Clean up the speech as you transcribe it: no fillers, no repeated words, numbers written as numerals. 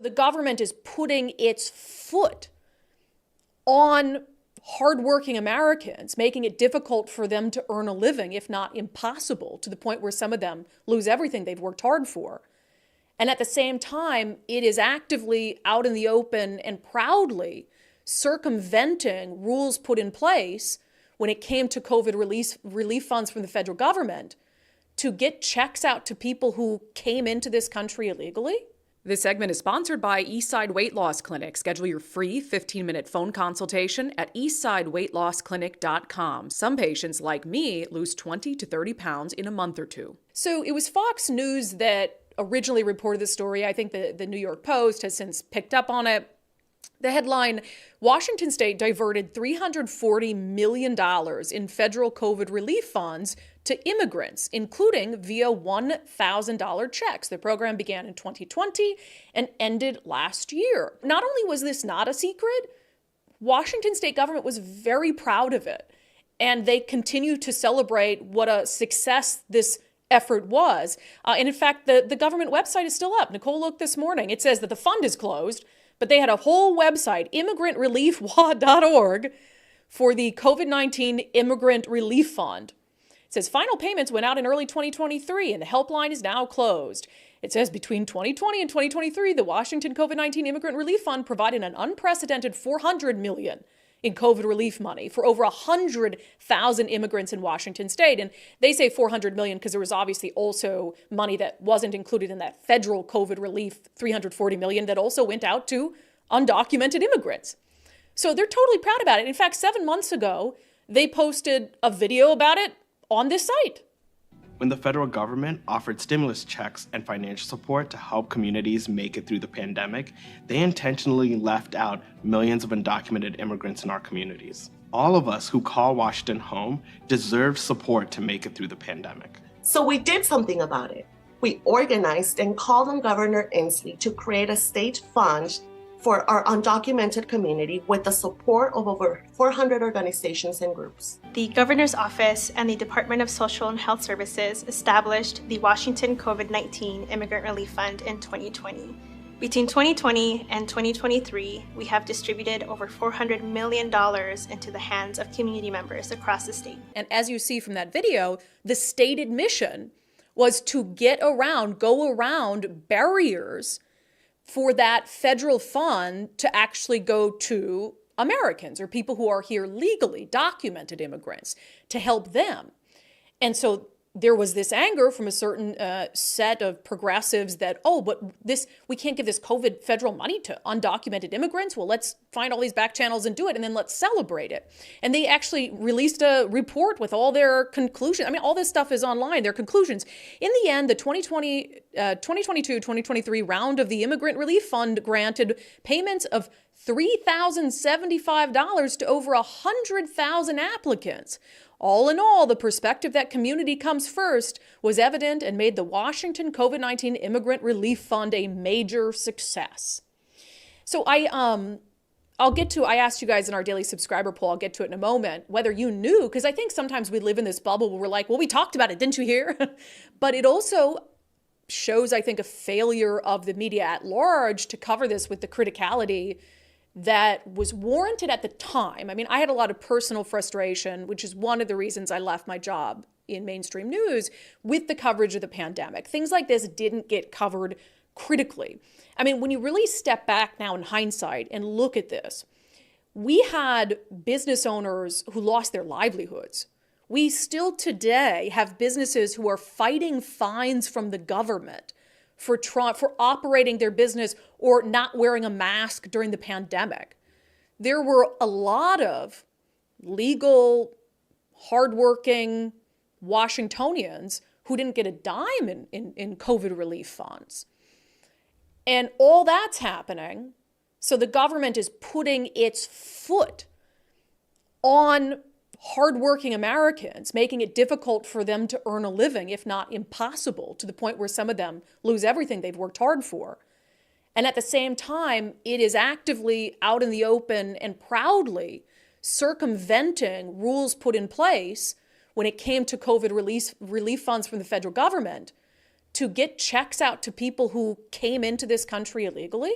The government is putting its foot on hardworking Americans, making it difficult for them to earn a living, if not impossible, to the point where some of them lose everything they've worked hard for. And at the same time, it is actively out in the open and proudly circumventing rules put in place when it came to COVID relief funds from the federal government to get checks out to people who came into this country illegally. This segment is sponsored by Eastside Weight Loss Clinic. Schedule your free 15-minute phone consultation at eastsideweightlossclinic.com. Some patients, like me, lose 20 to 30 pounds in a month or two. So it was Fox News that originally reported this story. I think the New York Post has since picked up on it. The headline, Washington State diverted $340 million in federal COVID relief funds to immigrants, including via $1,000 checks. The program began in 2020 and ended last year. Not only was this not a secret, Washington State government was very proud of it. And they continue to celebrate what a success this effort was. And in fact, the government website is still up. Nicole looked this morning. It says that the fund is closed, but they had a whole website, immigrantRelief.org, for the COVID-19 Immigrant Relief Fund. It says final payments went out in early 2023 and the helpline is now closed. It says between 2020 and 2023, the Washington COVID-19 Immigrant Relief Fund provided an unprecedented $400 million in COVID relief money for over 100,000 immigrants in Washington state. And they say 400 million because there was obviously also money that wasn't included in that federal COVID relief, 340 million, that also went out to undocumented immigrants. So they're totally proud about it. In fact, 7 months ago, they posted a video about it on this site. When the federal government offered stimulus checks and financial support to help communities make it through the pandemic, they intentionally left out millions of undocumented immigrants in our communities. All of us who call Washington home deserve support to make it through the pandemic. So we did something about it. We organized and called on Governor Inslee to create a state fund for our undocumented community with the support of over 400 organizations and groups. The Governor's Office and the Department of Social and Health Services established the Washington COVID-19 Immigrant Relief Fund in 2020. Between 2020 and 2023, we have distributed over $400 million into the hands of community members across the state. And as you see from that video, the stated mission was to go around barriers for that federal fund to actually go to Americans or people who are here legally, documented immigrants, to help them. And so there was this anger from a certain set of progressives that, but we can't give this COVID federal money to undocumented immigrants. Well, let's find all these back channels and do it, and then let's celebrate it. And they actually released a report with all their conclusions. I mean, all this stuff is online, their conclusions. In the end, the 2022-2023 round of the Immigrant Relief Fund granted payments of $3,075 to over 100,000 applicants. All in all, the perspective that community comes first was evident and made the Washington COVID-19 Immigrant Relief Fund a major success. So I asked you guys in our daily subscriber poll, I'll get to it in a moment, whether you knew, because I think sometimes we live in this bubble where we're like, well, we talked about it, didn't you hear? But it also shows, I think, a failure of the media at large to cover this with the criticality that was warranted at the time. I mean, I had a lot of personal frustration, which is one of the reasons I left my job in mainstream news with the coverage of the pandemic. Things like this didn't get covered critically. I mean, when you really step back now in hindsight and look at this, we had business owners who lost their livelihoods. We still today have businesses who are fighting fines from the government for operating their business or not wearing a mask during the pandemic. There were a lot of legal, hardworking Washingtonians who didn't get a dime in COVID relief funds. And all that's happening, so the government is putting its foot on hardworking Americans, making it difficult for them to earn a living, if not impossible, to the point where some of them lose everything they've worked hard for. And at the same time, it is actively out in the open and proudly circumventing rules put in place when it came to COVID relief funds from the federal government to get checks out to people who came into this country illegally?